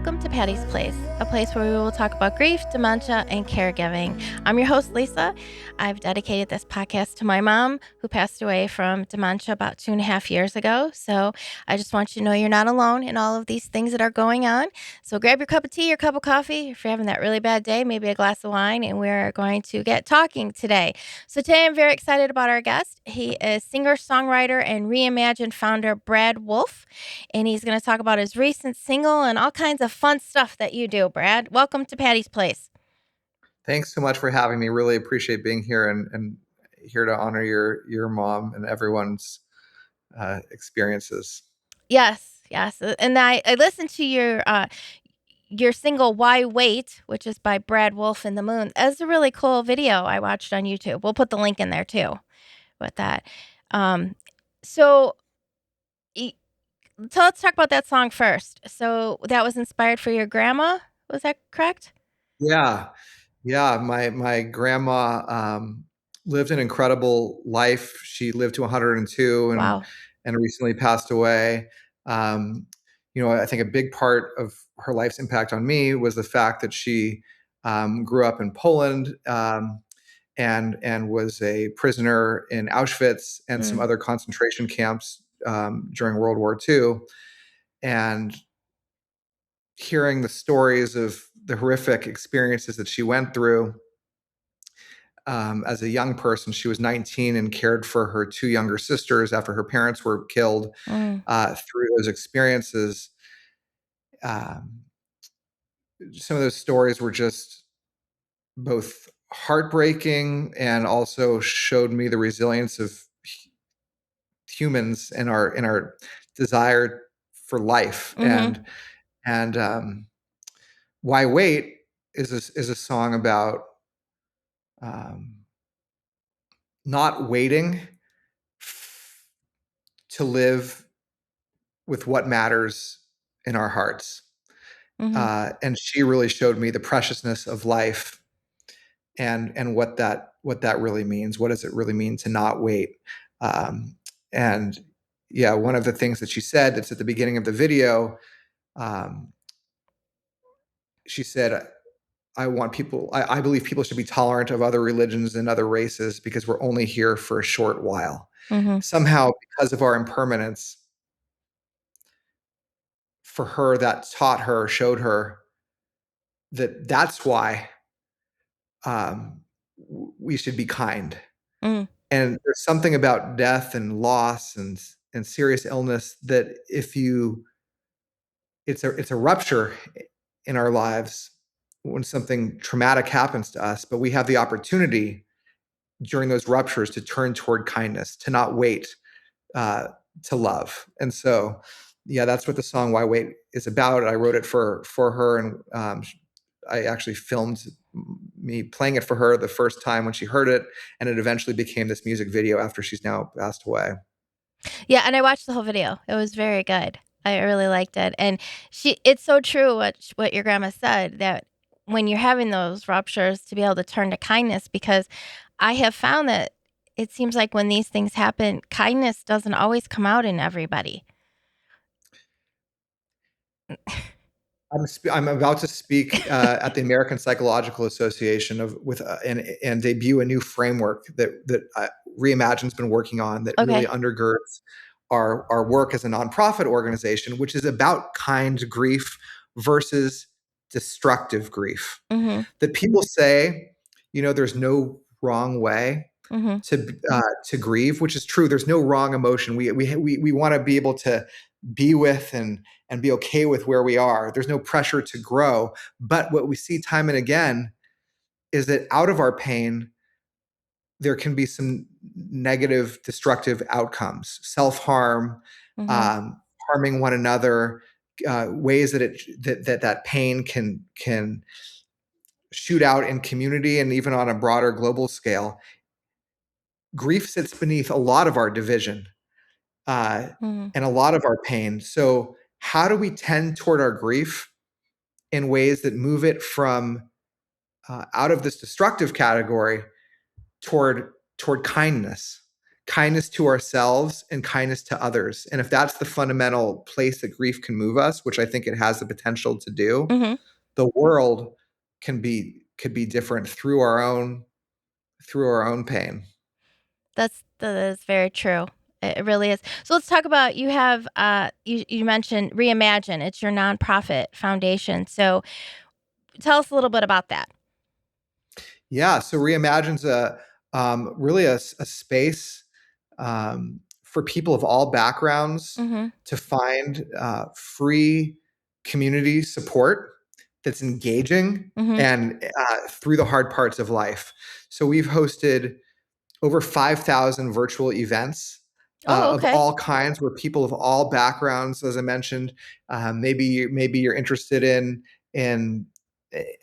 welcome to Patty's Place, a place where we will talk about grief, dementia, and caregiving. I'm your host, Lisa. I've dedicated this podcast to my mom, who passed away from dementia about 2.5 years ago. So I just want you to know you're not alone in all of these things that are going on. So grab your cup of tea, your cup of coffee. If you're having that really bad day, maybe a glass of wine, and we're going to get talking today. So today I'm very excited about our guest. He is singer-songwriter and Reimagine founder Brad Wolfe, and he's going to talk about his recent single and all kinds of fun stuff that you do, Brad. Welcome to Patty's Place. Thanks so much for having me. Really appreciate being here and here to honor your mom and everyone's experiences. Yes. And I listened to your single "Why Wait," which is by Brad Wolfe and the Moon. That's a really cool video I watched on YouTube. We'll put the link in there too with that. So let's talk about that song first. So that was inspired for your grandma. Was that correct? Yeah. My grandma lived an incredible life. She lived to 102 Wow. and recently passed away. I think a big part of her life's impact on me was the fact that she grew up in Poland and was a prisoner in Auschwitz and some other concentration camps during World War II. And hearing the stories of the horrific experiences that she went through as a young person. She was 19 and cared for her two younger sisters after her parents were killed through those experiences. Some of those stories were just both heartbreaking and also showed me the resilience of humans and our desire for life. And Why Wait is a song about not waiting to live with what matters in our hearts. And she really showed me the preciousness of life and what that really means. What does it really mean to not wait? And yeah, one of the things that she said that's at the beginning of the video, she said, I believe people should be tolerant of other religions and other races because we're only here for a short while. Somehow, because of our impermanence, for her, that showed her that's why we should be kind. And there's something about death and loss and serious illness that it's a rupture in our lives when something traumatic happens to us, but we have the opportunity during those ruptures to turn toward kindness, to not wait, to love. And so, yeah, that's what the song "Why Wait" is about. I wrote it for her, and I actually filmed me playing it for her the first time when she heard it, and it eventually became this music video after she's now passed away. Yeah, and I watched the whole video. It was very good. I really liked it. And it's so true what your grandma said, that when you're having those ruptures, to be able to turn to kindness, because I have found that it seems like when these things happen, kindness doesn't always come out in everybody. I'm about to speak at the American Psychological Association and debut a new framework that Reimagine's been working on that really undergirds our work as a nonprofit organization, which is about kind grief versus destructive grief. That people say, there's no wrong way to grieve, which is true. There's no wrong emotion. We want to be able to be with and be okay with where we are. There's no pressure to grow. But what we see time and again is that out of our pain, there can be some negative, destructive outcomes, self-harm, harming one another, ways that pain can shoot out in community and even on a broader global scale. Grief sits beneath a lot of our division and a lot of our pain. So how do we tend toward our grief in ways that move it from out of this destructive category toward kindness? kindness to ourselves and kindness to others. And if that's the fundamental place that grief can move us, which I think it has the potential to do, Mhm. the world could be different through our own pain. That is very true. It really is. So let's talk about you have you mentioned Reimagine. It's your nonprofit foundation. So tell us a little bit about that. Yeah, so Reimagine's really a space for people of all backgrounds Mhm. to find free community support that's engaging Mhm. and through the hard parts of life. So we've hosted over 5,000 virtual events Oh, of okay. all kinds, where people of all backgrounds, as I mentioned, maybe you're interested in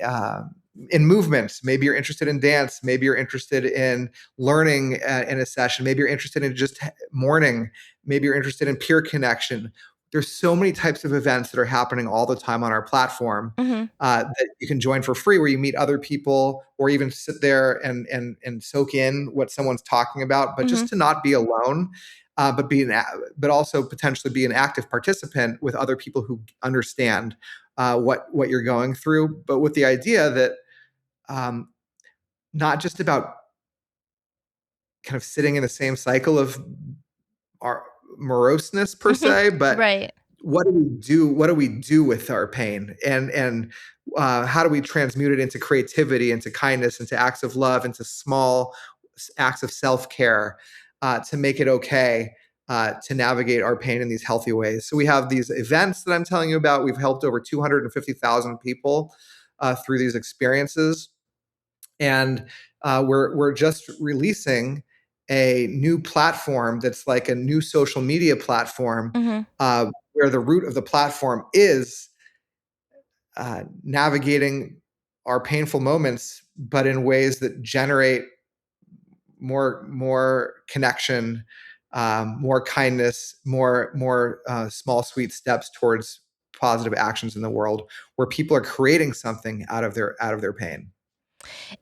uh, in movements, maybe you're interested in dance, maybe you're interested in learning in a session, maybe you're interested in just mourning, maybe you're interested in peer connection. There's so many types of events that are happening all the time on our platform Mhm. that you can join for free, where you meet other people or even sit there and soak in what someone's talking about, but just Mhm. to not be alone, but also potentially be an active participant with other people who understand what you're going through, but with the idea that um, not just about kind of sitting in the same cycle of our moroseness per Mhm. se, but Right. what do we do? What do we do with our pain, and how do we transmute it into creativity, into kindness, into acts of love, into small acts of self care to make it okay to navigate our pain in these healthy ways? So we have these events that I'm telling you about. We've helped over 250,000 people through these experiences, and we're just releasing a new platform that's like a new social media platform, Mhm. where the root of the platform is navigating our painful moments, but in ways that generate more connection, more kindness, more small sweet steps towards positive actions in the world, where people are creating something out of their pain.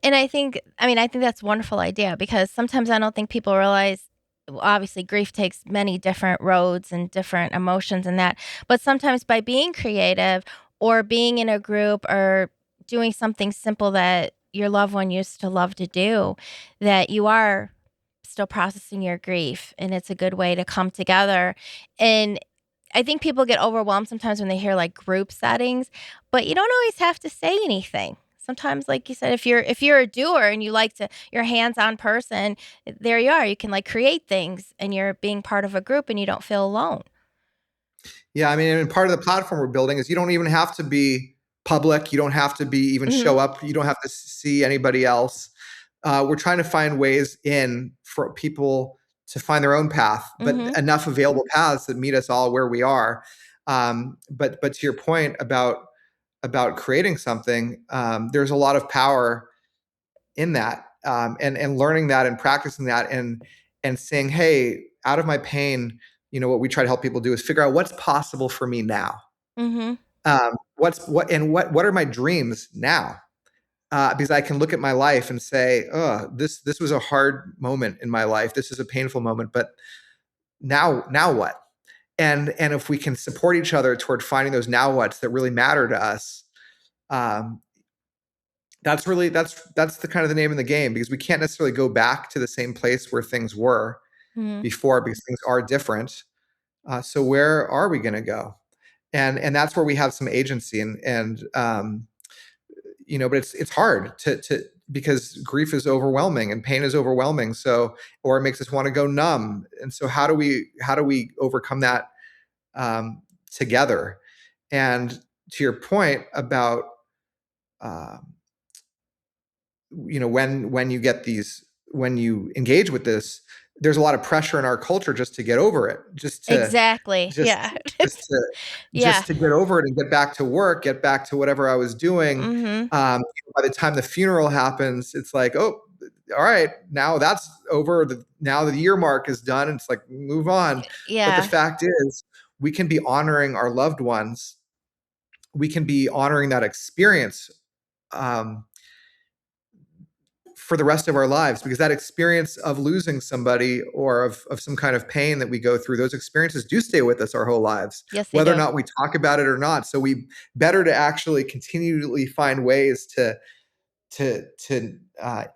And I think that's a wonderful idea because sometimes I don't think people realize well, obviously grief takes many different roads and different emotions and that. But sometimes by being creative or being in a group or doing something simple that your loved one used to love to do, that you are still processing your grief and it's a good way to come together. And I think people get overwhelmed sometimes when they hear like group settings, but you don't always have to say anything. Sometimes, like you said, if you're a doer and you like to, you're a hands-on person, there you are. You can like create things, and you're being part of a group, and you don't feel alone. Yeah, I mean, and part of the platform we're building is you don't even have to be public. You don't have to be even Hmm. show up. You don't have to see anybody else. We're trying to find ways in for people to find their own path, but Hmm. enough available paths that meet us all where we are. But to your point about creating something, there's a lot of power in that, and learning that and practicing that, and saying, hey, out of my pain, what we try to help people do is figure out what's possible for me now. Hmm. What are my dreams now? Because I can look at my life and say, oh, this was a hard moment in my life, this is a painful moment, but now what? And if we can support each other toward finding those now whats that really matter to us, um, that's the kind of the name of the game, because we can't necessarily go back to the same place where things were Hmm. before, because things are different. So where are we going to go? And that's where we have some agency, but it's hard to because grief is overwhelming and pain is overwhelming. So, or it makes us want to go numb. And so how do we overcome that together? And to your point about um, when you get these when you engage with this, there's a lot of pressure in our culture just to get over it, Exactly. just Yeah. just to Yeah. get over it and get back to work, get back to whatever I was doing. Hmm. By the time the funeral happens, it's like, oh, all right, now that's over. Now the year mark is done, and it's like, move on. But the Yeah. fact is, we can be honoring our loved ones. We can be honoring that experience, um, for the rest of our lives, because that experience of losing somebody or of some kind of pain that we go through, those experiences do stay with us our whole lives, Yes, they whether or do. not we talk about it or not. So we better to actually continually find ways to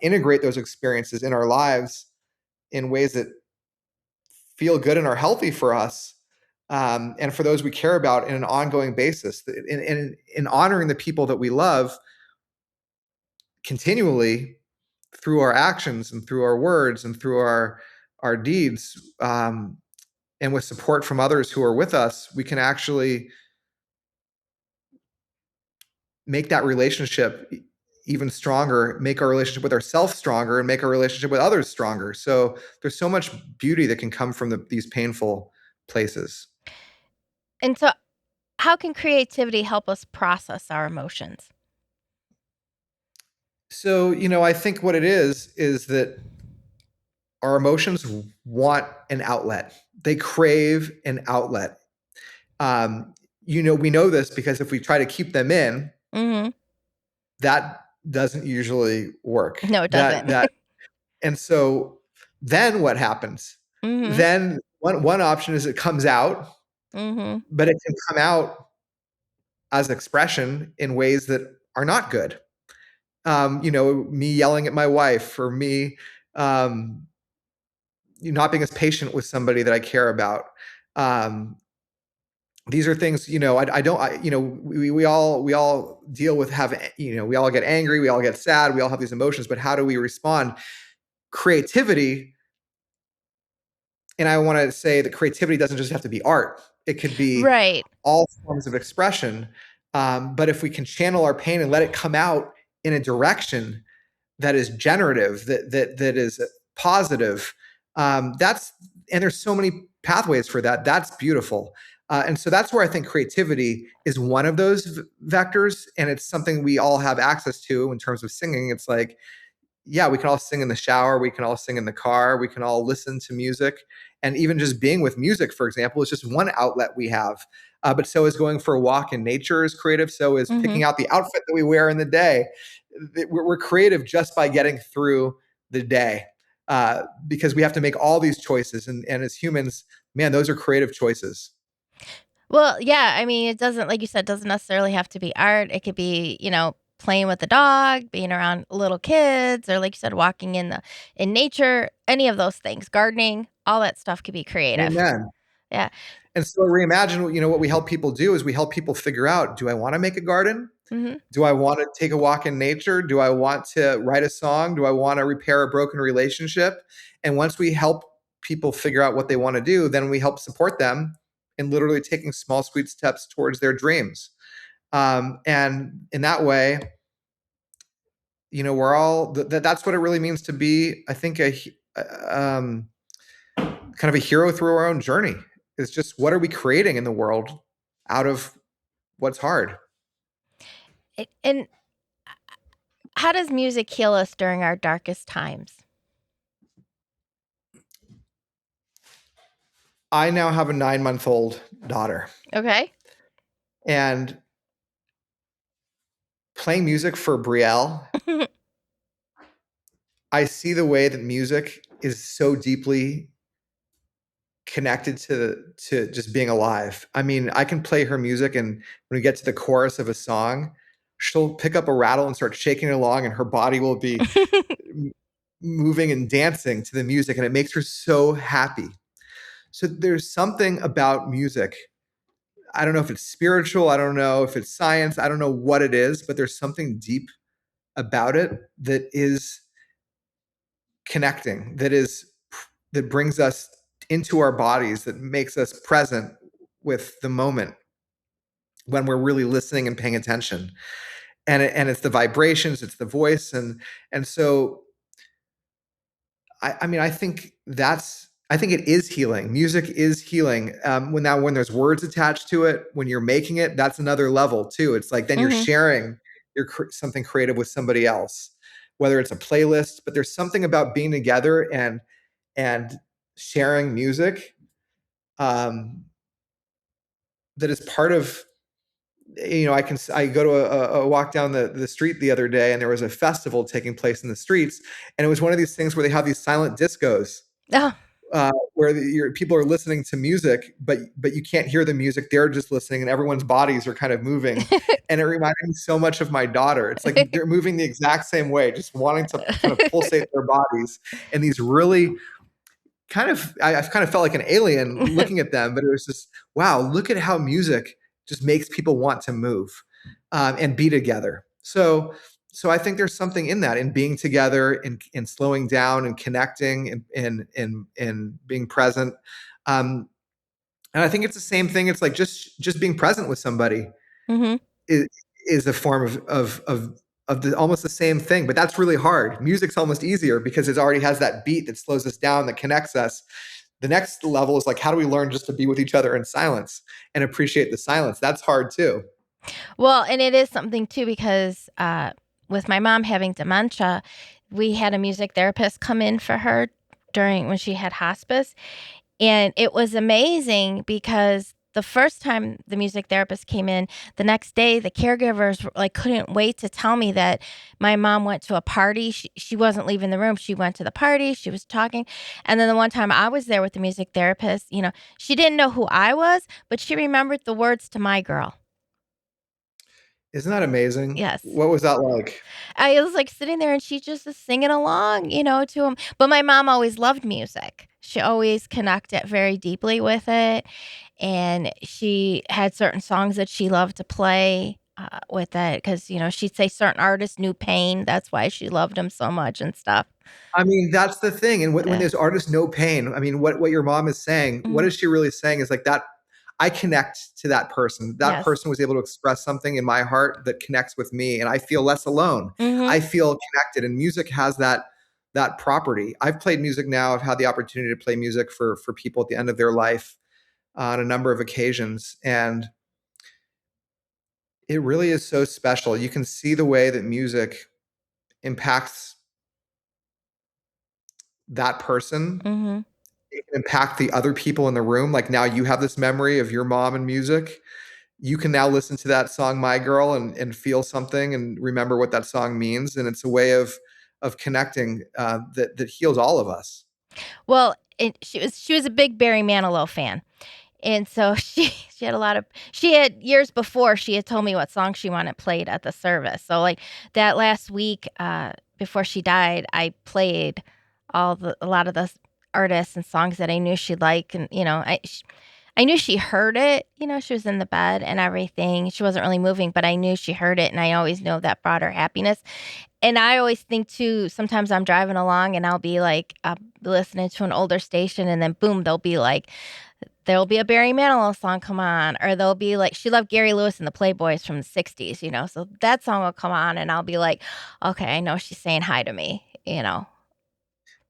integrate those experiences in our lives in ways that feel good and are healthy for us, and for those we care about in an ongoing basis, in honoring the people that we love continually through our actions and through our words and through our deeds, and with support from others who are with us, we can actually make that relationship even stronger, make our relationship with ourselves stronger, and make our relationship with others stronger. So there's so much beauty that can come from these painful places. And so, how can creativity help us process our emotions? So, I think what it is that our emotions want an outlet. They crave an outlet. Um, we know this because if we try to keep them in, Mhm. that doesn't usually work. No, it That doesn't. that and so then what happens? Mhm. Then one option is it comes out, Mhm. but it can come out as expression in ways that are not good. Me yelling at my wife, or me um, not being as patient with somebody that I care about. Um, these are things, I don't, we all deal with we all get angry, we all get sad, we all have these emotions, but how do we respond? Creativity, and I want to say that creativity doesn't just have to be art. It could be Right. all forms of expression. But if we can channel our pain and let it come out in a direction that is generative, that is positive. That's and there's so many pathways for that. That's beautiful. And so that's where I think creativity is one of those vectors, and it's something we all have access to in terms of singing. It's like, yeah, we can all sing in the shower, we can all sing in the car, we can all listen to music. And even just being with music, for example, is just one outlet we have. But so is going for a walk in nature is creative. So is Mhm. picking out the outfit that we wear in the day. We're creative just by getting through the day, because we have to make all these choices. And as humans, man, those are creative choices. Well, yeah, I mean, it doesn't, like you said, doesn't necessarily have to be art. It could be, playing with the dog, being around little kids, or like you said, walking in nature, any of those things, gardening, all that stuff could be creative. Amen. Yeah. And so reimagine, what we help people do is we help people figure out, do I want to make a garden? Mhm. Do I want to take a walk in nature? Do I want to write a song? Do I want to repair a broken relationship? And once we help people figure out what they want to do, then we help support them in literally taking small, sweet steps towards their dreams. And in that way, we're all that's what it really means to be, I think, um, kind of a hero through our own journey. It's just, what are we creating in the world out of what's hard? And how does music heal us during our darkest times? I now have a 9-month-old daughter, Okay. and playing music for Brielle, I see the way that music is so deeply connected to just being alive. I mean, I can play her music, and when we get to the chorus of a song, she'll pick up a rattle and start shaking it along, and her body will be moving and dancing to the music, and it makes her so happy. So there's something about music. I don't know if it's spiritual, I don't know if it's science, I don't know what it is, but there's something deep about it that is connecting, that brings us into our bodies, that makes us present with the moment when we're really listening and paying attention. And it's the vibrations, it's the voice, and so I mean, I think it is healing. Music is healing. When there's words attached to it, when you're making it, that's another level too. It's like then you're Mhm. sharing something creative with somebody else, whether it's a playlist. But there's something about being together and sharing music, um, that is part of I go to a walk down the street the other day, and there was a festival taking place in the streets, and it was one of these things where they have these silent discos, Oh. where people are listening to music, but you can't hear the music. They're just listening, and everyone's bodies are kind of moving. And it reminded me so much of my daughter. It's like they're moving the exact same way, just wanting to kind of pulsate their bodies. And these really I've kind of felt like an alien looking at them, but it was just, wow, look at how music just makes people want to move, and be together. So I think there's something in that, in being together, in slowing down and connecting, and being present. Um, and I think it's the same thing. It's like just being present with somebody Hmm. is, is a form of almost the same thing, but that's really hard. Music's almost easier because it already has that beat that slows us down, that connects us. The next level is like, how do we learn just to be with each other in silence and appreciate the silence? That's hard too. Well, and it is something too because with my mom having dementia, we had a music therapist come in for her during when she had hospice. And it was amazing because the first time the music therapist came in, the next day the caregivers like couldn't wait to tell me that my mom went to a party. She wasn't leaving the room. She went to the party. She was talking. And then the one time I was there with the music therapist, she didn't know who I was, but she remembered the words to My Girl. Isn't that amazing? Yes. What was that like? I was like sitting there and she just was singing along, to him. But my mom always loved music. She always connected very deeply with it. And she had certain songs that she loved to play with it because, she'd say certain artists knew pain. That's why she loved him so much and stuff. I mean, that's the thing. And when Yeah. there's artists no pain, I mean, what your mom is saying, what Mhm. is she really saying is like that. I connect to that person. That Yes. person was able to express something in my heart that connects with me, and I feel less alone. Hmm. I feel connected, and music has that property. I've played music now. I've had the opportunity to play music for people at the end of their life on a number of occasions, and it really is so special. You can see the way that music impacts that person, Hmm. it can impact the other people in the room. Like now you have this memory of your mom and music. You can now listen to that song My Girl and feel something and remember what that song means. And it's a way of connecting, that heals all of us. Well, she was a big Barry Manilow fan. And so she had a lot of she had years before she had told me what song she wanted played at the service. So like that last week before she died, I played a lot of the artists and songs that I knew she'd like, and I knew she heard it. She was in the bed and everything. She wasn't really moving, but I knew she heard it, and I always know that brought her happiness. And I always think too, sometimes I'm driving along and I'll be like listening to an older station, and then boom, there'll be a Barry Manilow song come on, or there'll be like she loved Gary Lewis and the Playboys from the '60s, so that song will come on, and I'll be like, okay, I know she's saying hi to me.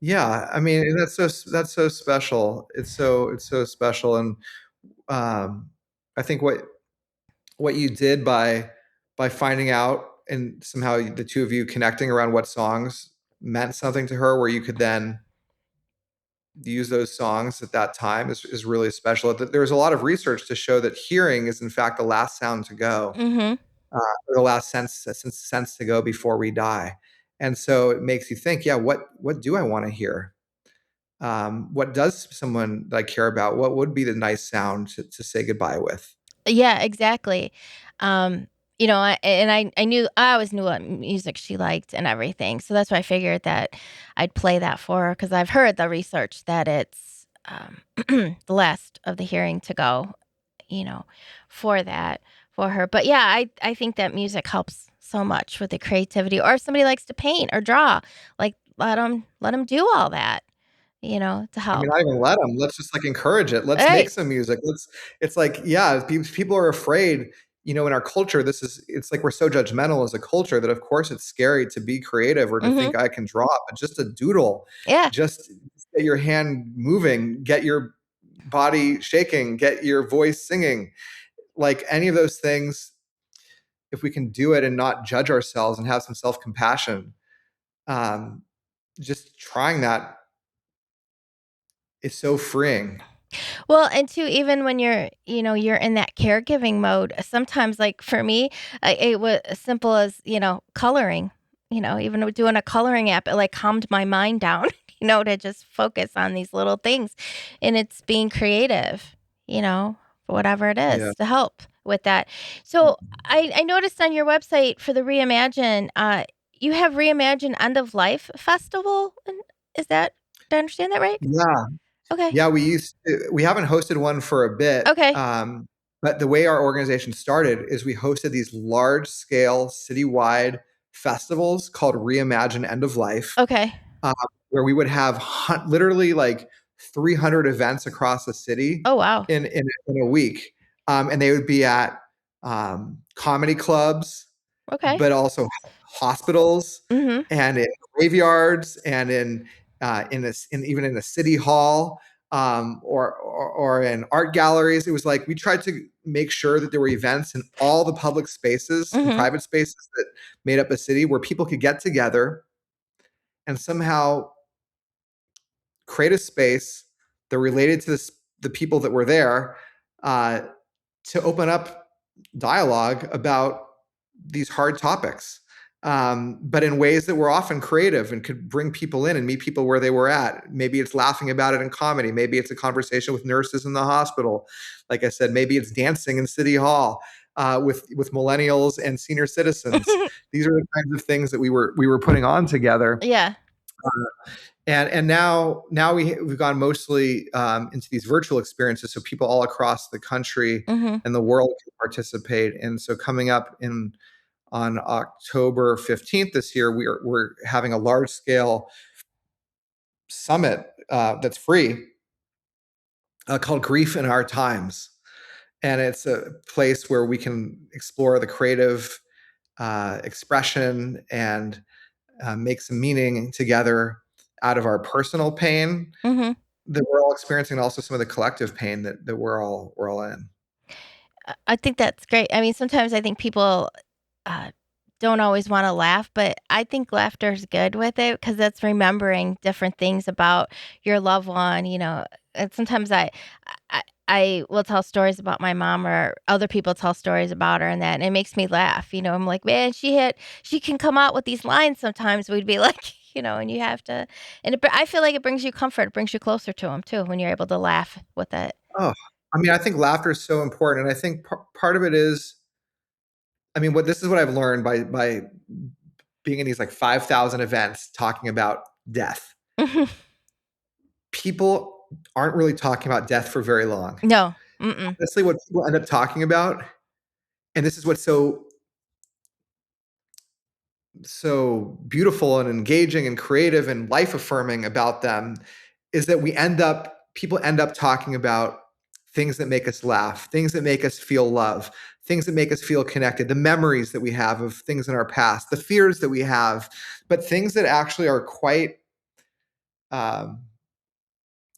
Yeah, I mean, and that's so special. It's so special, and I think what you did by finding out and somehow the two of you connecting around what songs meant something to her, where you could then use those songs at that time is really special. There's a lot of research to show that hearing is in fact the last sound to go, Mm-hmm. or the last sense to go before we die. And so it makes you think, yeah, what do I want to hear? What does someone that I care about? What would be the nice sound to say goodbye with? Yeah, exactly. Um, I always knew what music she liked and everything, so that's why I figured that I'd play that for her because I've heard the research that it's the last of the hearing to go, you know, for that for her. But yeah, I think that music helps so much with the creativity. Or if somebody likes to paint or draw, like let them do all that, to I mean, help. not even let them. Let's just like encourage it. Let's make Right. some music. It's like, yeah, people are afraid, in our culture, it's like we're so judgmental as a culture that of course it's scary to be creative or to Mhm. think I can draw, but just a doodle, Yeah. just get your hand moving, get your body shaking, get your voice singing, like any of those things. If we can do it and not judge ourselves and have some self compassion, um, just trying that is so freeing. Well, and too, even when you're in that caregiving mode, sometimes, like for me, it was as simple as, coloring. Even with doing a coloring app, it like calmed my mind down, to just focus on these little things. And it's being creative, for whatever it Yeah. is to help with that. So I noticed on your website for the Reimagine, you have Reimagine End of Life Festival. And is that, did I understand that right? Yeah. Okay. Yeah, we haven't hosted one for a bit, Okay. but the way our organization started is we hosted these large-scale citywide festivals called Reimagine End of Life, Okay. uh, where we would have literally like 300 events across the city Oh, wow. in a week, and they would be at comedy clubs, Okay. but also hospitals Mhm. and in graveyards and in even in a city hall, or in art galleries. It was like we tried to make sure that there were events in all the public spaces and Mhm. private spaces that made up a city where people could get together and somehow create a space that related to the people that were there, uh, to open up dialogue about these hard topics, but in ways that were often creative and could bring people in and meet people where they were at. Maybe it's laughing about it in comedy. Maybe it's a conversation with nurses in the hospital. Like I said, maybe it's dancing in City Hall, with millennials and senior citizens. These are the kinds of things that we were putting on together. Yeah. And now we've gone mostly into these virtual experiences, so people all across the country Mhm. and the world can participate. And so coming up in on October 15th this year, we're having a large scale summit that's free, called Grief in Our Times, and it's a place where we can explore the creative expression and make some meaning together out of our personal pain Mhm. that we're all experiencing, and also some of the collective pain that we're all in. I think that's great. I mean, sometimes I think people, uh, don't always wanna laugh, but I think laughter is good with it because that's remembering different things about your loved one, and sometimes I will tell stories about my mom or other people tell stories about her and that, and it makes me laugh, I'm like, "Man, she can come out with these lines sometimes," we'd be like, and you have to and I feel like it brings you comfort, it brings you closer to them too when you're able to laugh with it. Oh, I mean, I think laughter is so important, and I think part of it is, I mean, what this is what I've learned by being in these like 5,000 events talking about death. People aren't really talking about death for very long. No. Mm-mm. Honestly, what people end up talking about, and this is what's so beautiful and engaging and creative and life affirming about them, is that people end up talking about things that make us laugh, things that make us feel love, things that make us feel connected, the memories that we have of things in our past, the fears that we have, but things that actually are quite um,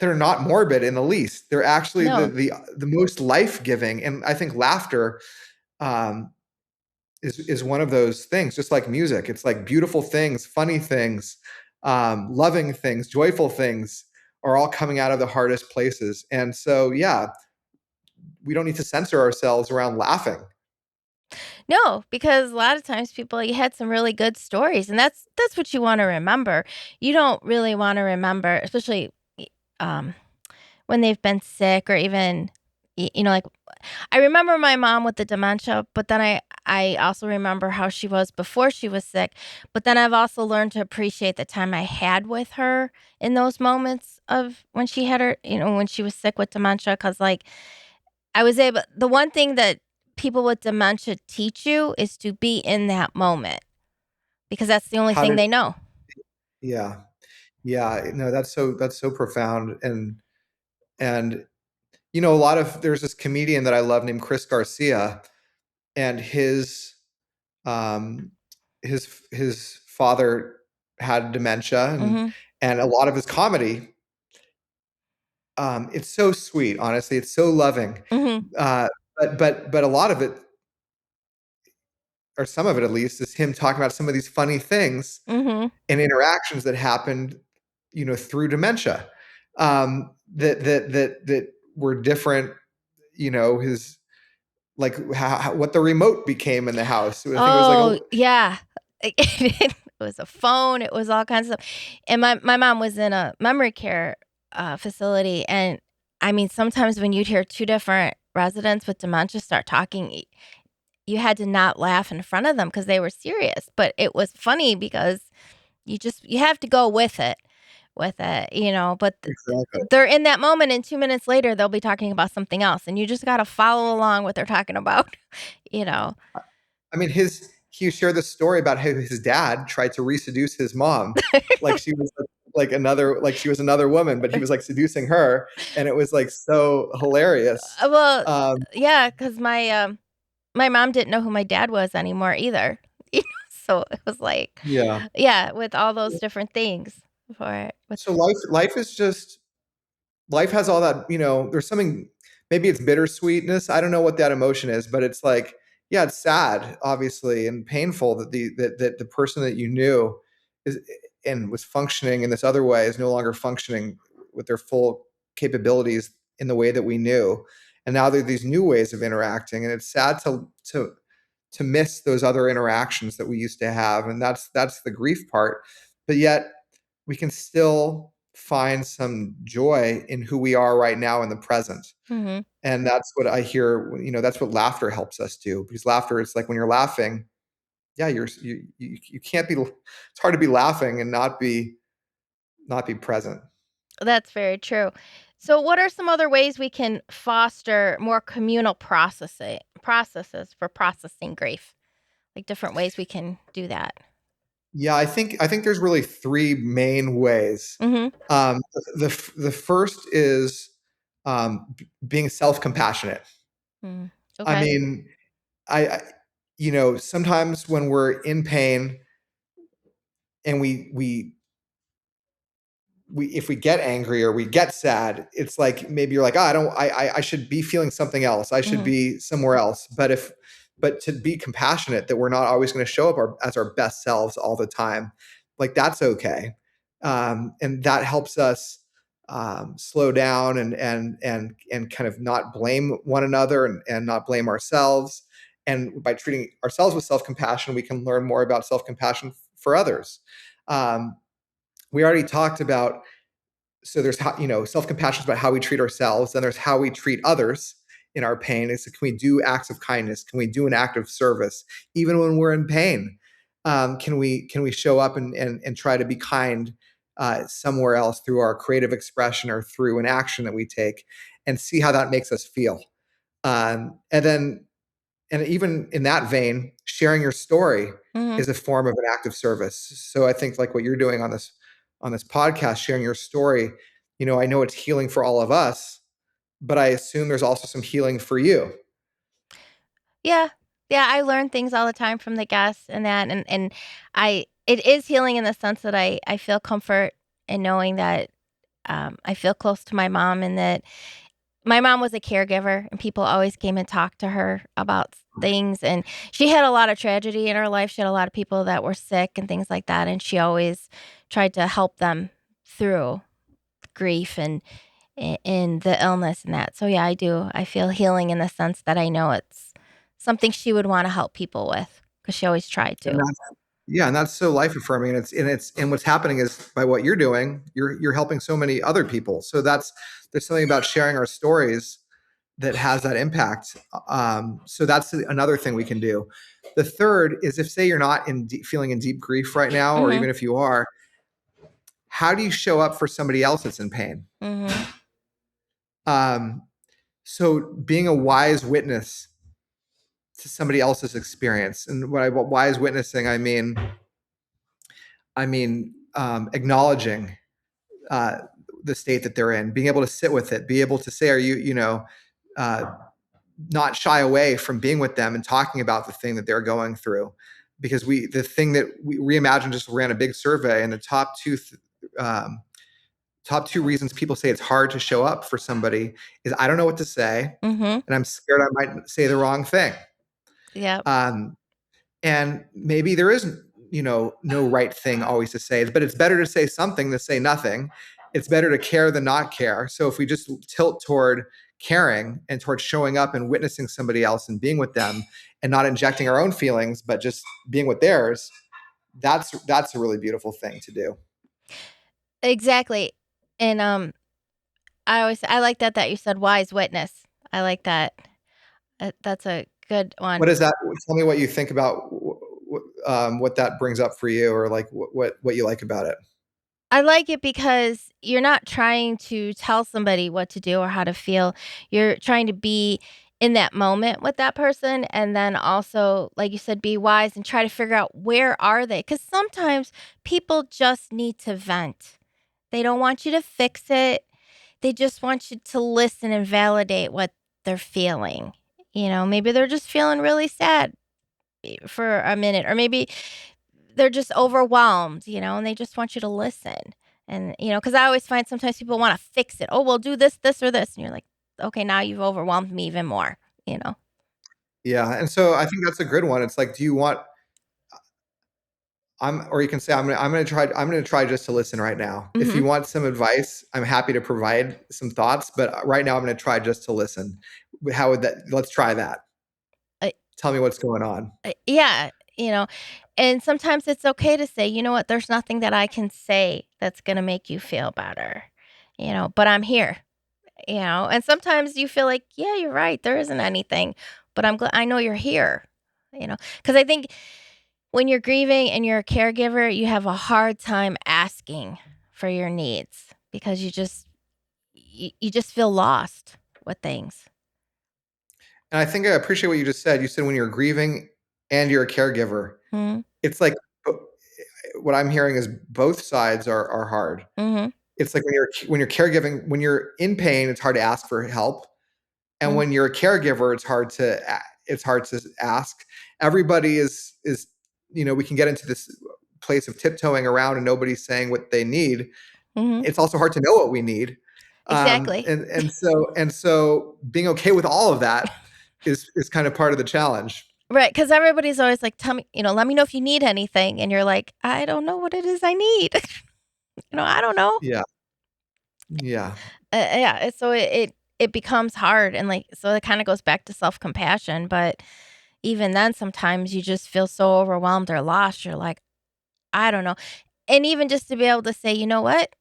that are not morbid in the least. They're actually the No. the the most life giving, and I think laughter um, is one of those things. Just like music, it's like beautiful things, funny things, loving things, joyful things are all coming out of the hardest places. And so, yeah, we don't need to censor ourselves around laughing. No, because a lot of times people you had some really good stories, and that's what you wanna remember. You don't really wanna remember, especially, y um, when they've been sick or even, like, I remember my mom with the dementia, but then I also remember how she was before she was sick, but then I've also learned to appreciate the time I had with her in those moments of when she had her when she was sick with dementia, because like, I was able the one thing that people with dementia teach you is to be in that moment because that's the only How thing did they know. Yeah, yeah, no, that's so profound. And a lot of there's this comedian that I love named Chris Garcia, and um his father had dementia, and Mhm. a lot of his comedy, it's so sweet, honestly, it's so loving, Mhm. but a lot of it, or some of it at least, is him talking about some of these funny things Mhm. and interactions that happened, through dementia, that were different. His like what the remote became in the house. I think it was like Oh, yeah. It was a phone, it was all kinds of stuff, and my mom was in a memory care, facility, and, I mean, sometimes when you'd hear 2 different residents with dementia start talking, you had to not laugh in front of them because they were serious, but it was funny because you have to go with it, but exactly. they're in that moment, and 2 minutes later, they'll be talking about something else, and you just gotta follow along what they're talking about, you know? I mean, he shared the story about how his dad tried to reseduce his mom, like she was like she was another woman, but he was like seducing her, and it was like so hilarious. Well, Um, yeah, 'cause my mom didn't know who my dad was anymore either, so it was like yeah. yeah, with all those different things for it, with So life is just life has all that, there's something, maybe it's bittersweetness. I don't know what that emotion is, but it's like, yeah, it's sad, obviously, and painful that the person that you knew is and was functioning in this other way is no longer functioning with their full capabilities in the way that we knew. And now there are these new ways of interacting. And it's sad to miss those other interactions that we used to have. And that's the grief part. But yet we can still find some joy in who we are right now in the present. Mhm. And that's what I hear, that's what laughter helps us do, because laughter is like when you're laughing, yeah, you can't be, it's hard to be laughing and not be present. That's very true. So what are some other ways we can foster more communal processes for processing grief? Like different ways we can do that? Yeah, I think there's really three main ways. Mhm. The first is being self-compassionate. Mm. I Okay. mean, I sometimes when we're in pain and we if we get angry or we get sad, it's like maybe you're like, oh, I should be feeling something else. I should Mhm. be somewhere else. But to be compassionate that we're not always going to show up as our best selves all the time, like that's okay. And that helps us slow down and kind of not blame one another and not blame ourselves. And by treating ourselves with self-compassion, we can learn more about self-compassion for others. Um, we already talked about, so there's how, self-compassion is about how we treat ourselves, then there's how we treat others in our pain. Is, can we do acts of kindness? Can we do an act of service even when we're in pain? Can we show up and try to be kind somewhere else through our creative expression or through an action that we take, and see how that makes us feel? And even in that vein, sharing your story Mhm. is a form of an act of service. So I think like what you're doing on this podcast, sharing your story, I know it's healing for all of us, but I assume there's also some healing for you. Yeah. Yeah, I learn things all the time from the guests and that, and it is healing in the sense that I feel comfort in knowing that, I feel close to my mom and that my mom was a caregiver, and people always came and talked to her about things, and she had a lot of tragedy in her life. She had a lot of people that were sick and things like that, and she always tried to help them through grief and the illness and that. So, yeah, I do. I feel healing in the sense that I know it's something she would wanna help people with because she always tried And to. that's Yeah, and that's so life affirming. And what's happening is by what you're doing, you're helping so many other people. So there's something about sharing our stories that has that impact. So that's another thing we can do. The third is, if say you're not feeling in deep grief right now, or Mhm, even if you are, how do you show up for somebody else that's in pain? mhm, Um, so being a wise witness to somebody else's experience, and what wise witnessing, I mean, acknowledging uh, the state that they're in, being able to sit with it, be able to say, are you, uh, not shy away from being with them and talking about the thing that they're going through. Because the thing that we Reimagine just ran a big survey, and the um, top two reasons people say it's hard to show up for somebody is, I don't know what to say, mhm. and I'm scared I might say the wrong thing. Yep. Um, and maybe there isn't, no right thing always to say, but it's better to say something than say nothing. It's better to care than not care. So if we just tilt toward caring and towards showing up and witnessing somebody else and being with them and not injecting our own feelings, but just being with theirs, that's a really beautiful thing to do. Exactly. And I like that you said wise witness. I like that. That's a good one. What is that? Tell me what you think about what that brings up for you, or like what you like about it. I like it because you're not trying to tell somebody what to do or how to feel. You're trying to be in that moment with that person, and then also, like you said, be wise and try to figure out where are they? Cuz sometimes people just need to vent. They don't want you to fix it. They just want you to listen and validate what they're feeling. Maybe they're just feeling really sad for a minute, or maybe they're just overwhelmed, and they just want you to listen. And, because I always find sometimes people want to fix it. Oh, well, do this, this, or this. And you're like, okay, now you've overwhelmed me even more, you know? Yeah, and so I think that's a good one. It's like, do you want or you can say, I'm gonna try just to listen right now. If Hmm. you want some advice, I'm happy to provide some thoughts, but right now I'm gonna try just to listen. How would that? Let's try that. Uh, Tell me what's going on. yeah, and sometimes it's okay to say, you know what, there's nothing that I can say that's going to make you feel better, but I'm here. And sometimes you feel like, yeah, you're right. There isn't anything, but I know you're here, because I think when you're grieving and you're a caregiver, you have a hard time asking for your needs because you just feel lost with things. And I think I appreciate what you just said. You said when you're grieving and you're a caregiver, Mm-hmm. it's like what I'm hearing is both sides are hard. Mm-hmm. It's like when you're caregiving, when you're in pain, it's hard to ask for help, and when you're a caregiver, it's hard to ask. Everybody is we can get into this place of tiptoeing around and nobody's saying what they need. Mm-hmm. It's also hard to know what we need, Exactly. and so being okay with all of that is kind of part of the challenge. Right, because everybody's always like, "Tell me, let me know if you need anything," and you're like, "I don't know what it is I need." I don't know. Yeah, yeah. Yeah, so it becomes hard, and, like, so it kinda goes back to self-compassion, but even then, sometimes you just feel so overwhelmed or lost, you're like, "I don't know." And even just to be able to say, "You know what?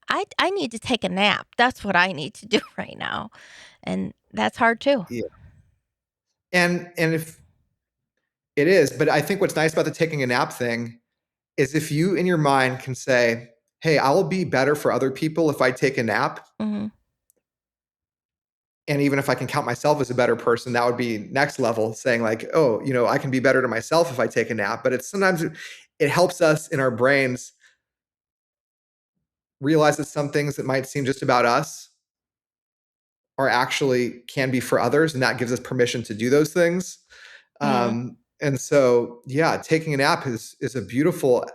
I need to take a nap. That's what I need to do right now." And that's hard too. Yeah. And if it is, but I think what's nice about the taking a nap thing is if you in your mind can say, "Hey, I will be better for other people if I take a nap." Mhm. And even if I can count myself as a better person, that would be next level, saying like, "Oh, I can be better to myself if I take a nap." But it's sometimes it helps us in our brains realize that some things that might seem just about us are actually can be for others, and that gives us permission to do those things. Mhm. And so, yeah, taking a nap is a beautiful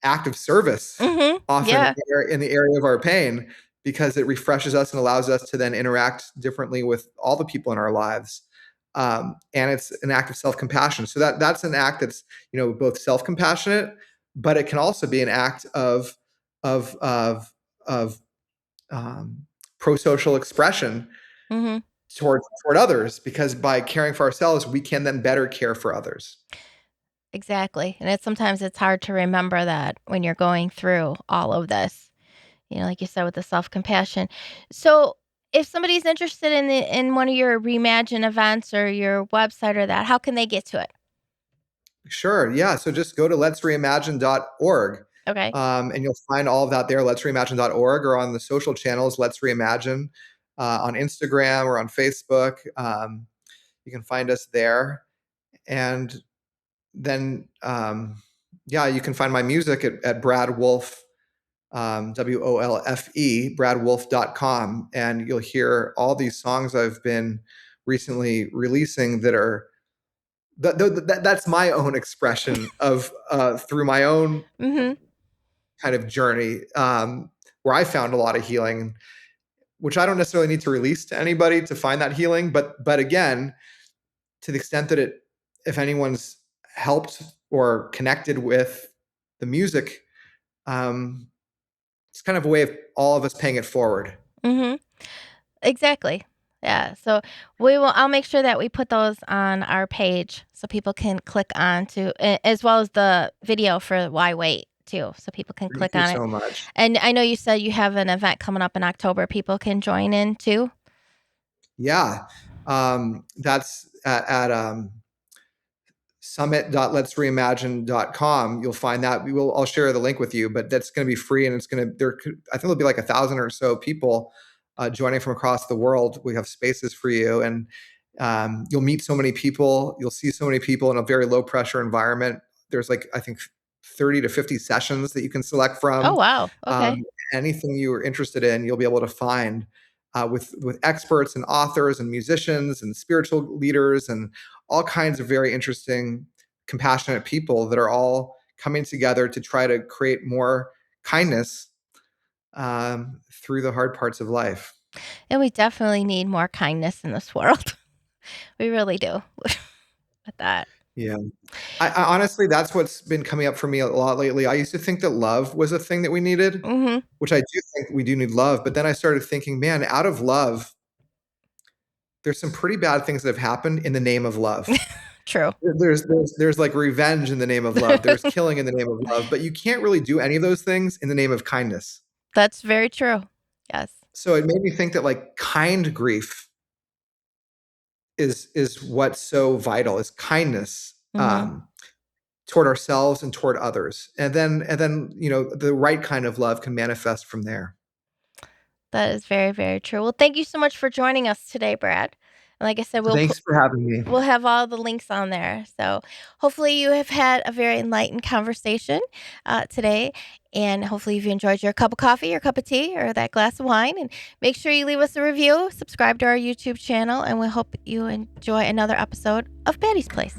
act of service, Mhm. often Yeah. in the area of our pain, because it refreshes us and allows us to then interact differently with all the people in our lives. And it's an act of self-compassion. So that's an act that's both self-compassionate, but it can also be an act of of of um, pro-social expression Mhm. toward others, because by caring for ourselves, we can then better care for others. Exactly, and sometimes it's hard to remember that when you're going through all of this, like you said with the self-compassion. So, if somebody's interested in one of your Reimagine events or your website or that, how can they get to it? Sure. Yeah. So just go to letsreimagine.org, Okay. and you'll find all of that there, letsreimagine.org, or on the social channels, Let's Reimagine, on Instagram or on Facebook. You can find us there. And then, yeah, you can find my music at Brad Wolfe, WOLFE, bradwolfe.com. And you'll hear all these songs I've been recently releasing that are that's my own expression of through my own Mhm. kind of journey, where I found a lot of healing, which I don't necessarily need to release to anybody to find that healing. But again, to the extent that if anyone's helped or connected with the music, it's kind of a way of all of us paying it forward. Mhm. Exactly. Yeah. So I'll make sure that we put those on our page so people can click on as well as the video for Why Wait too, so people can Thank click you on it. so much. And I know you said you have an event coming up in October. People can join in too. Yeah. That's at summit.letsreimagine.com. You'll find that. I'll share the link with you, but that's going to be free, and I think there'll be like 1,000 or so people joining from across the world. We have spaces for you, and you'll meet so many people. You'll see so many people in a very low pressure environment. There's like, I think, 30 to 50 sessions that you can select Oh from. wow. Okay. Anything you are interested in, you'll be able to find with experts and authors and musicians and spiritual leaders and all kinds of very interesting, compassionate people that are all coming together to try to create more kindness through the hard parts of life. And we definitely need more kindness in this world. We really do. With that. Yeah. I honestly, that's what's been coming up for me a lot lately. I used to think that love was a thing that we needed, Mhm. which I do think we do need love. But then I started thinking, man, out of love, there's some pretty bad things that have happened in the name of love. True. There's like revenge in the name of love. There's killing in the name of love, but you can't really do any of those things in the name of kindness. That's very true. Yes. So it made me think that like kind grief is what's so vital, is kindness Mhm. toward ourselves and toward others. And then the right kind of love can manifest from there. That is very, very true. Well, thank you so much for joining us today, Brad. And like I said, Thanks for having me. we'll have all the links on there. So hopefully you have had a very enlightened conversation today. And hopefully you've enjoyed your cup of coffee, your cup of tea, or that glass of wine. And make sure you leave us a review, subscribe to our YouTube channel, and we hope you enjoy another episode of Patty's Place.